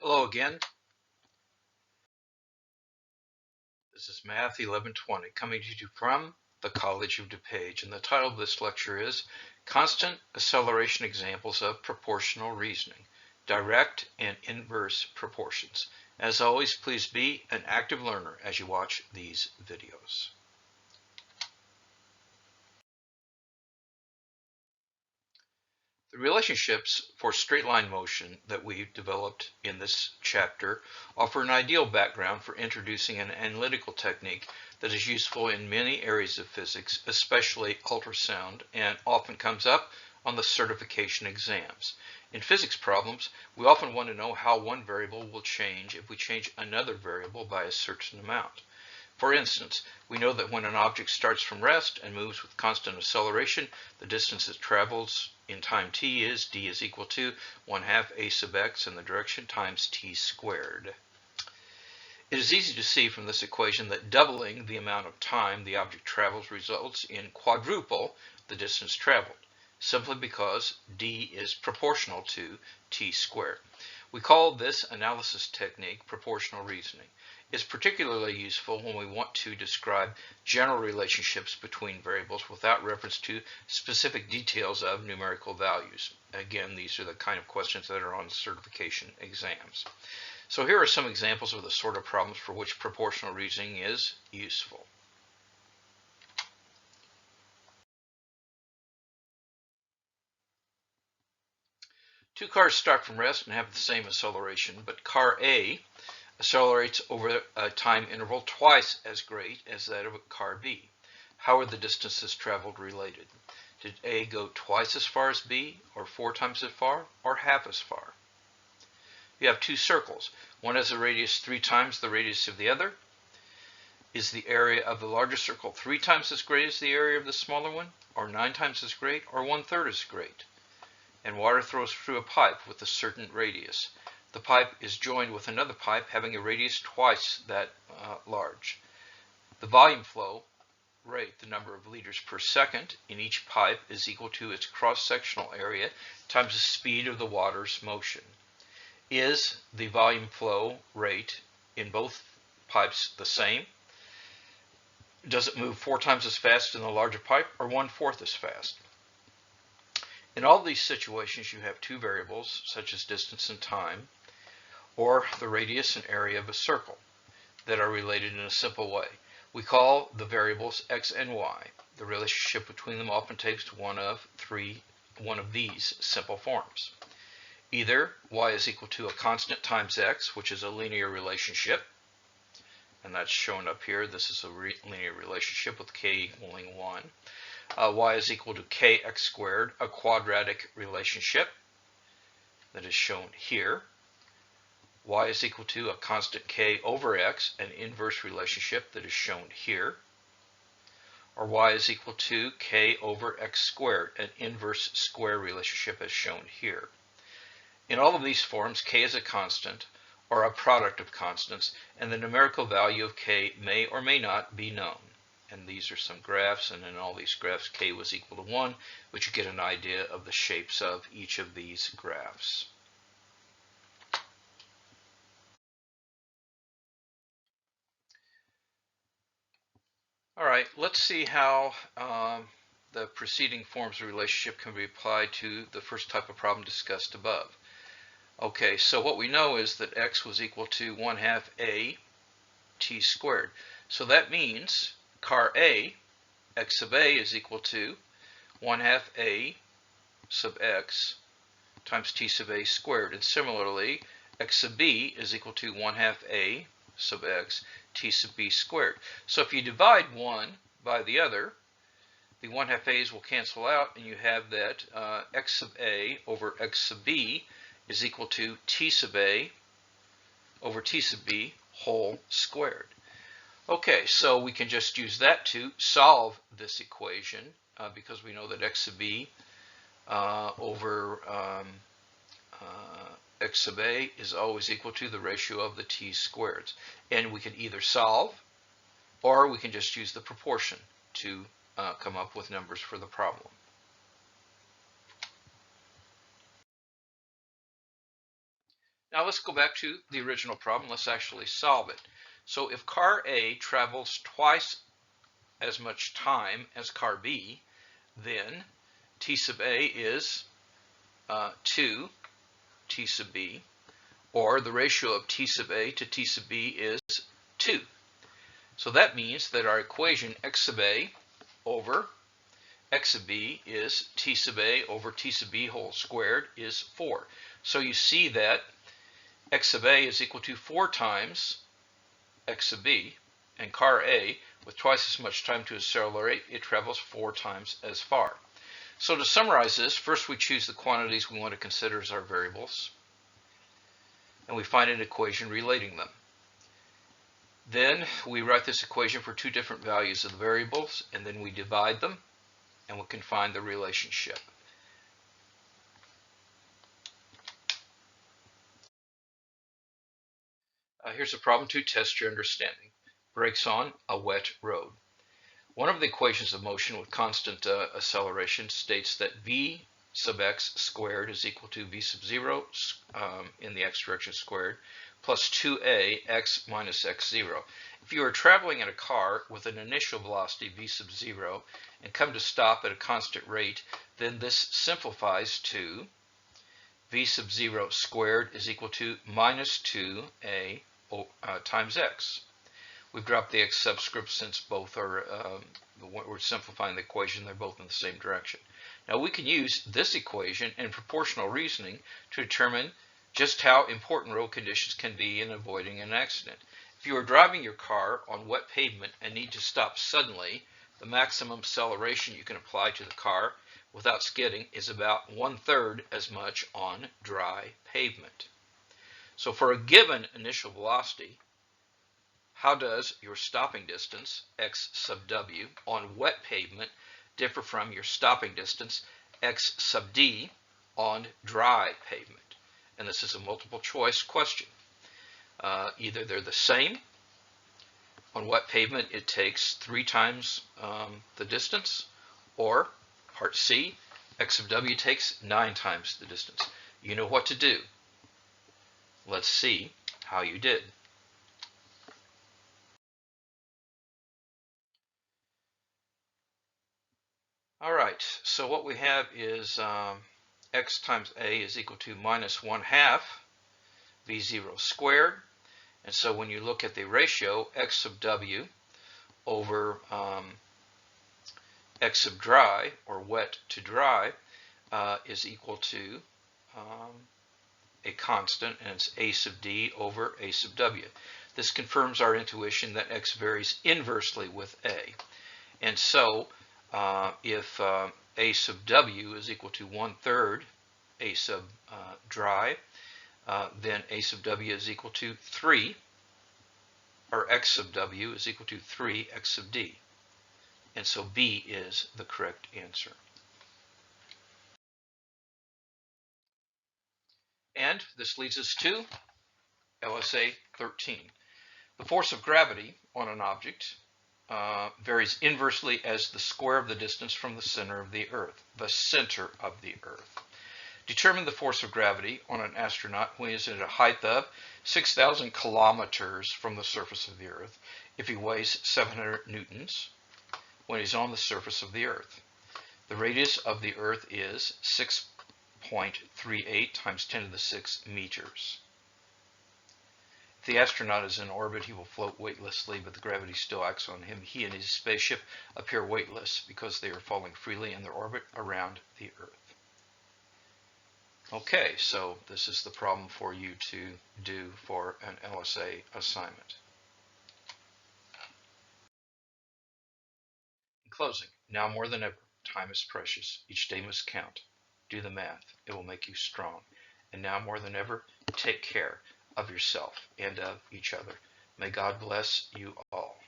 Hello again. This is Math 1120 coming to you from the College of DuPage, and the title of this lecture is Constant Acceleration Examples of Proportional Reasoning, Direct and Inverse Proportions. As always, please be an active learner as you watch these videos. The relationships for straight line motion that we've developed in this chapter offer an ideal background for introducing an analytical technique that is useful in many areas of physics, especially ultrasound, and often comes up on the certification exams. In physics problems, we often want to know how one variable will change if we change another variable by a certain amount. For instance, we know that when an object starts from rest and moves with constant acceleration, the distance it travels in time t is d is equal to 1/2 a sub x in the direction times t squared. It is easy to see from this equation that doubling the amount of time the object travels results in quadruple the distance traveled, simply because d is proportional to t squared. We call this analysis technique proportional reasoning. It's particularly useful when we want to describe general relationships between variables without reference to specific details of numerical values. Again, these are the kind of questions that are on certification exams. So here are some examples of the sort of problems for which proportional reasoning is useful. Two cars start from rest and have the same acceleration, but car A accelerates over a time interval twice as great as that of car B. How are the distances traveled related? Did A go twice as far as B, or 4 times as far, or half as far? You have two circles. One has a radius 3 times the radius of the other. Is the area of the larger circle 3 times as great as the area of the smaller one, or 9 times as great, or 1/3 as great? And water flows through a pipe with a certain radius. The pipe is joined with another pipe having a radius twice that large. The volume flow rate, the number of liters per second in each pipe, is equal to its cross-sectional area times the speed of the water's motion. Is the volume flow rate in both pipes the same? Does it move 4 times as fast in the larger pipe, or 1/4 as fast? In all these situations, you have two variables, such as distance and time, or the radius and area of a circle, that are related in a simple way. We call the variables x and y. The relationship between them often takes one of these simple forms. Either y is equal to a constant times x, which is a linear relationship, and that's shown up here. This is a linear relationship with k equaling 1. Y is equal to kx squared, a quadratic relationship that is shown here. Y is equal to a constant k over x, an inverse relationship that is shown here. Or y is equal to k over x squared, an inverse square relationship as shown here. In all of these forms, k is a constant, or a product of constants, and the numerical value of k may or may not be known. And these are some graphs, and in all these graphs, k was equal to 1, which you get an idea of the shapes of each of these graphs. All right, let's see how the preceding forms of relationship can be applied to the first type of problem discussed above. Okay, so what we know is that x was equal to 1/2 a t squared. So that means car A, x sub a is equal to 1/2 a sub x times t sub a squared. And similarly, x sub b is equal to 1/2 a sub x t sub b squared. So if you divide one by the other, the 1/2 a's will cancel out, and you have that x sub a over x sub b is equal to t sub a over t sub b whole squared. Okay, so we can just use that to solve this equation because we know that x sub b over x sub a is always equal to the ratio of the t squareds. And we can either solve, or we can just use the proportion to come up with numbers for the problem. Now let's go back to the original problem. Let's actually solve it. So if car A travels twice as much time as car B, then T sub A is 2 T sub B, or the ratio of T sub A to T sub B is 2. So that means that our equation x sub A over x sub B is T sub A over T sub B whole squared is 4. So you see that x sub A is equal to 4 times x sub B, and car A, with twice as much time to accelerate, it travels 4 times as far. So to summarize this, first we choose the quantities we want to consider as our variables, and we find an equation relating them. Then we write this equation for 2 different values of the variables, and then we divide them, and we can find the relationship. Here's a problem to test your understanding. Brakes on a wet road. One of the equations of motion with constant acceleration states that v sub x squared is equal to v sub 0 in the x direction squared plus 2a x minus x0. If you are traveling in a car with an initial velocity v sub 0 and come to stop at a constant rate, then this simplifies to v sub 0 squared is equal to minus 2a times x. We've dropped the x subscript since both are, we're simplifying the equation, they're both in the same direction. Now we can use this equation and proportional reasoning to determine just how important road conditions can be in avoiding an accident. If you are driving your car on wet pavement and need to stop suddenly, the maximum acceleration you can apply to the car without skidding is about 1/3 as much on dry pavement. So for a given initial velocity, how does your stopping distance, x sub w, on wet pavement differ from your stopping distance, x sub d, on dry pavement? And this is a multiple choice question. Either they're the same. On wet pavement, it takes 3 times the distance, or part C, x sub w takes 9 times the distance. You know what to do. Let's see how you did. All right, so what we have is x times a is equal to minus 1/2 v0 squared. And so when you look at the ratio, x sub w over x sub dry, or wet to dry, is equal to a constant, and it's a sub d over a sub w. This confirms our intuition that x varies inversely with a. And so if a sub w is equal to 1/3 a sub dry, then a sub w is equal to 3, or x sub w is equal to 3 x sub d. And so B is the correct answer. And this leads us to LSA 13. The force of gravity on an object varies inversely as the square of the distance from the center of the Earth, Determine the force of gravity on an astronaut when he is at a height of 6,000 kilometers from the surface of the Earth, if he weighs 700 newtons when he's on the surface of the Earth. The radius of the Earth is 6.38 times 10 to the 6 meters. If the astronaut is in orbit, he will float weightlessly, but the gravity still acts on him. He and his spaceship appear weightless because they are falling freely in their orbit around the Earth. Okay, so this is the problem for you to do for an LSA assignment. In closing, now more than ever, time is precious. Each day must count. Do the math. It will make you strong. And now more than ever, take care of yourself and of each other. May God bless you all.